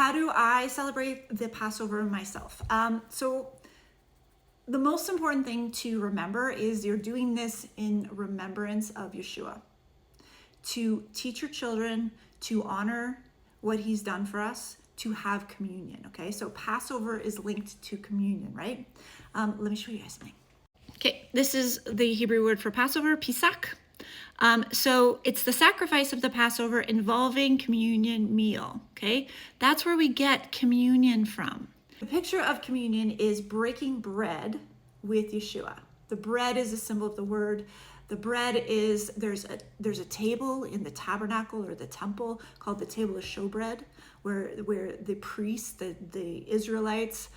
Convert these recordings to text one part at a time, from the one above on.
how do I celebrate the Passover myself? So the most important thing to remember is you're doing this in remembrance of YESHUA. To teach your children to honor what he's done for us, to have communion, okay? So Passover is linked to communion, right? Let me show you guys something. Okay, this is the Hebrew word for Passover, Pesach. So it's the sacrifice of the Passover involving communion meal, okay? That's where we get communion from. The picture of communion is breaking bread with YESHUA. The bread is a symbol of the word. The bread is, there's a table in the tabernacle or the temple called the table of showbread, where the priests, the Israelites,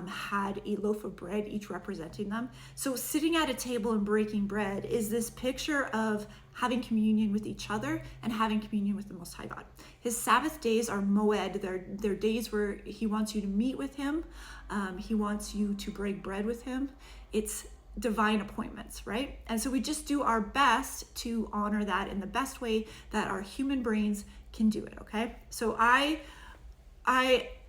had a loaf of bread, each representing them. So sitting at a table and breaking bread is this picture of having communion with each other and having communion with the Most High God. His Sabbath days are moed. They're days where he wants you to meet with him. He wants you to break bread with him. It's divine appointments, right? And so we just do our best to honor that in the best way that our human brains can do it, okay? So I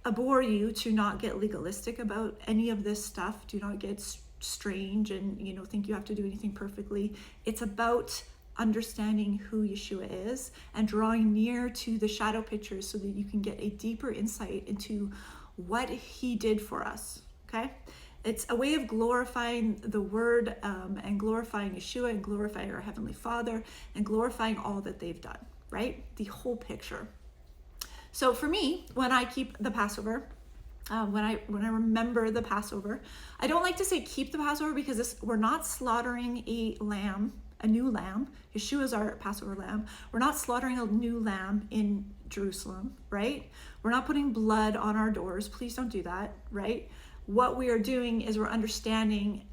abhor you to not get legalistic about any of this stuff. Do not get strange and think you have to do anything perfectly. It's about understanding who YESHUA is and drawing near to the shadow pictures so that you can get a deeper insight into what he did for us, okay? It's a way of glorifying the word and glorifying YESHUA and glorifying our Heavenly Father and glorifying all that they've done, right? The whole picture. So for me, when I keep the Passover, when I remember the Passover, I don't like to say keep the Passover because we're not slaughtering a new lamb. YESHUA is our Passover lamb. We're not slaughtering a new lamb in Jerusalem, right? We're not putting blood on our doors. Please don't do that, right? What we are doing is we're understanding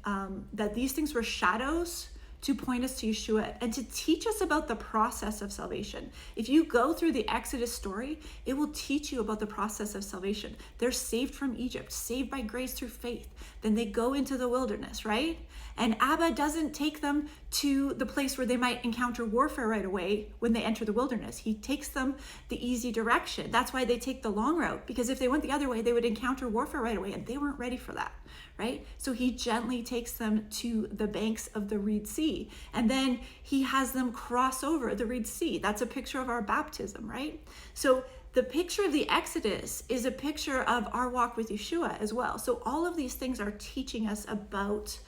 that these things were shadows to point us to YESHUA and to teach us about the process of salvation. If you go through the Exodus story, it will teach you about the process of salvation. They're saved from Egypt, saved by grace through faith. Then they go into the wilderness, right? And Abba doesn't take them to the place where they might encounter warfare right away when they enter the wilderness. He takes them the easy direction. That's why they take the long route, because if they went the other way, they would encounter warfare right away, and they weren't ready for that, right? So he gently takes them to the banks of the Red Sea, and then he has them cross over the Red Sea. That's a picture of our baptism, right? So the picture of the Exodus is a picture of our walk with YESHUA as well. So all of these things are teaching us about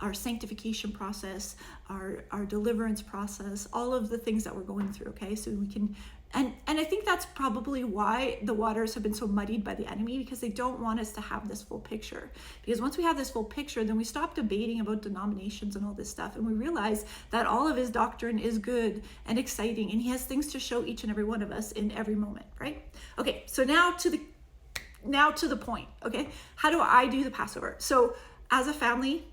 our sanctification process, our deliverance process, all of the things that we're going through, okay? So we can, and I think that's probably why the waters have been so muddied by the enemy, because they don't want us to have this full picture. Because once we have this full picture, then we stop debating about denominations and all this stuff, and we realize that all of his doctrine is good and exciting, and he has things to show each and every one of us in every moment, right? Okay, so now to the point, okay? How do I do the Passover? So as a family,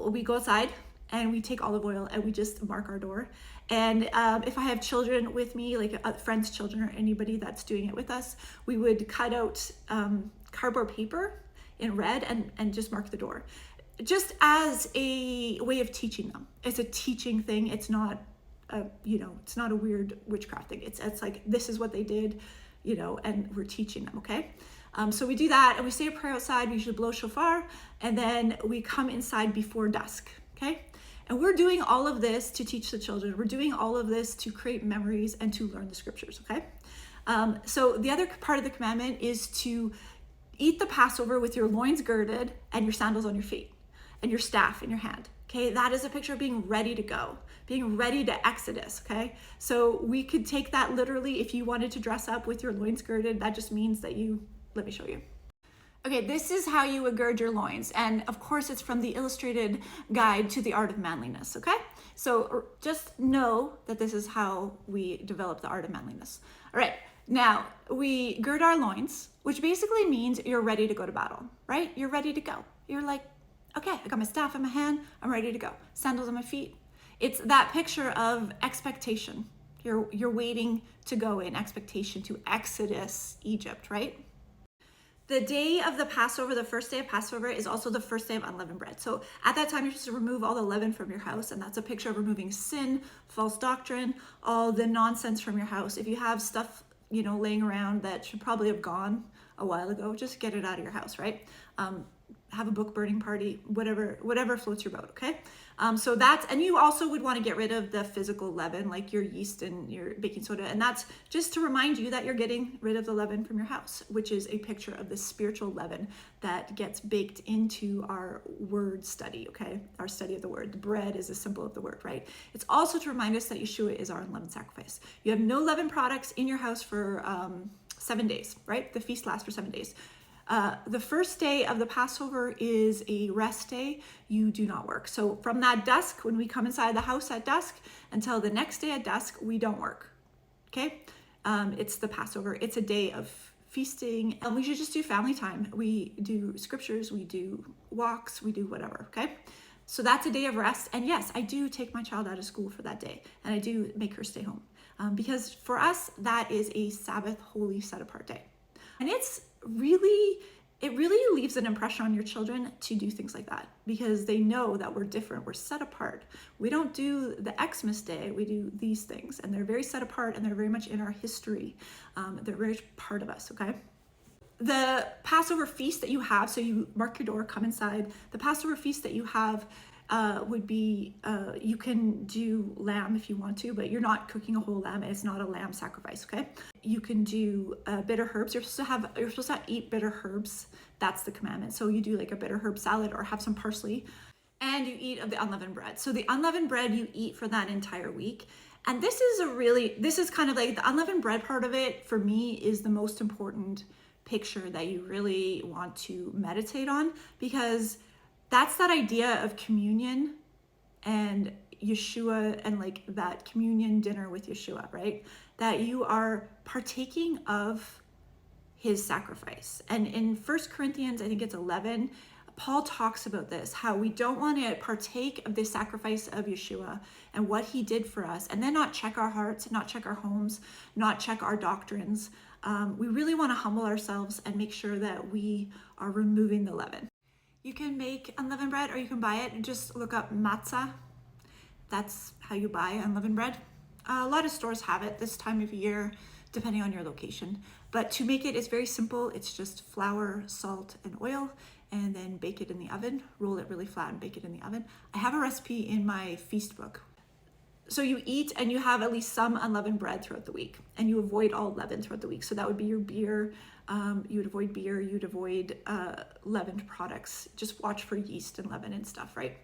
we go outside and we take olive oil and we just mark our door. And if I have children with me, like friends' children or anybody that's doing it with us, we would cut out cardboard paper in red and just mark the door, just as a way of teaching them. It's a teaching thing. It's not it's not a weird witchcraft thing. It's like, this is what they did, and we're teaching them, okay? So we do that and we say a prayer outside. We usually blow shofar, and then we come inside before dusk, okay? And we're doing all of this to teach the children. We're doing all of this to create memories and to learn the scriptures, okay? So the other part of the commandment is to eat the Passover with your loins girded and your sandals on your feet and your staff in your hand, okay? That is a picture of being ready to go, being ready to Exodus, okay? So we could take that literally. If you wanted to dress up with your loins girded, that just means that let me show you. Okay, this is how you would gird your loins. And of course, it's from the illustrated guide to the art of manliness, okay? So just know that this is how we develop the art of manliness. All right, now we gird our loins, which basically means you're ready to go to battle, right? You're ready to go. You're like, okay, I got my staff in my hand, I'm ready to go. Sandals on my feet. It's that picture of expectation. You're waiting to go in expectation to Exodus, Egypt, right? The day of the Passover, the first day of Passover, is also the first day of unleavened bread. So at that time, you're supposed to remove all the leaven from your house, and that's a picture of removing sin, false doctrine, all the nonsense from your house. If you have stuff, laying around that should probably have gone a while ago, just get it out of your house, right? Have a book burning party, whatever floats your boat, okay? So that's, and you also would want to get rid of the physical leaven, like your yeast and your baking soda. And that's just to remind you that you're getting rid of the leaven from your house, which is a picture of the spiritual leaven that gets baked into our word study, okay? Our study of the word. The bread is a symbol of the word, right? It's also to remind us that YESHUA is our unleavened sacrifice. You have no leaven products in your house for 7 days, right? The feast lasts for 7 days. The first day of the Passover is a rest day. You do not work. So from that dusk, when we come inside the house at dusk, until the next day at dusk, we don't work. Okay? It's the Passover. It's a day of feasting. And we should just do family time. We do scriptures, we do walks, we do whatever. Okay? So that's a day of rest. And yes, I do take my child out of school for that day. And I do make her stay home. Because for us, that is a Sabbath, holy, set apart day. And it really leaves an impression on your children to do things like that, because they know that we're different, we're set apart. We don't do the Xmas day, we do these things, and they're very set apart and they're very much in our history. They're very much part of us, okay? The Passover feast that you have, so you mark your door, come inside. The Passover feast that you have would be, you can do lamb if you want to, but you're not cooking a whole lamb. It's not a lamb sacrifice, okay? You can do bitter herbs. You're supposed to eat bitter herbs. That's the commandment. So you do like a bitter herb salad or have some parsley, and you eat of the unleavened bread. So the unleavened bread you eat for that entire week. And this is kind of like the unleavened bread part of it, for me, is the most important picture that you really want to meditate on, because that's that idea of communion and YESHUA, and like that communion dinner with YESHUA, right? That you are partaking of his sacrifice. And in 1 Corinthians, I think it's 11, Paul talks about this, how we don't want to partake of the sacrifice of YESHUA and what he did for us, and then not check our hearts, not check our homes, not check our doctrines. We really want to humble ourselves and make sure that we are removing the leaven. You can make unleavened bread, or you can buy it and just look up matzah. That's how you buy unleavened bread. A lot of stores have it this time of year, depending on your location. But to make it is very simple. It's just flour, salt, and oil, and then bake it in the oven. Roll it really flat and bake it in the oven. I have a recipe in my feast book. So you eat and you have at least some unleavened bread throughout the week, and you avoid all leaven throughout the week. So that would be your beer. You would avoid beer, you'd avoid leavened products. Just watch for yeast and leaven and stuff, right?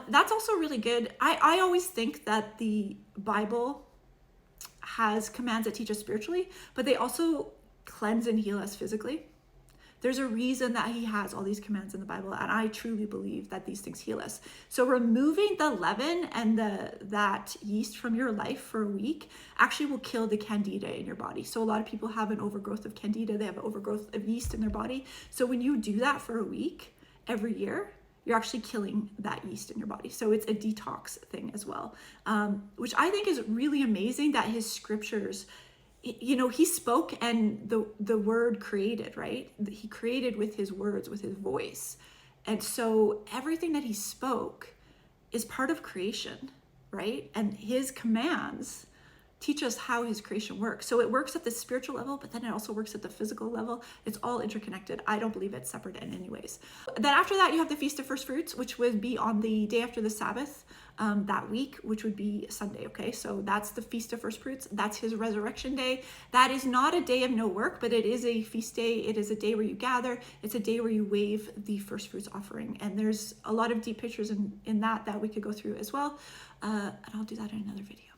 That's also really good. I always think that the Bible has commands that teach us spiritually, but they also cleanse and heal us physically. There's a reason that he has all these commands in the Bible, and I truly believe that these things heal us. So removing the leaven and that yeast from your life for a week actually will kill the candida in your body. So a lot of people have an overgrowth of candida, they have an overgrowth of yeast in their body. So when you do that for a week every year, you're actually killing that yeast in your body. So it's a detox thing as well, which I think is really amazing that his scriptures, you know, he spoke and the word created, right? He created with his words, with his voice. And so everything that he spoke is part of creation, right? And his commands teach us how his creation works. So it works at the spiritual level, but then it also works at the physical level. It's all interconnected. I don't believe it's separate in any ways. Then after that, you have the Feast of First Fruits, which would be on the day after the Sabbath that week, which would be Sunday, okay? So that's the Feast of First Fruits. That's his resurrection day. That is not a day of no work, but it is a feast day. It is a day where you gather. It's a day where you wave the first fruits offering. And there's a lot of deep pictures in that we could go through as well. And I'll do that in another video.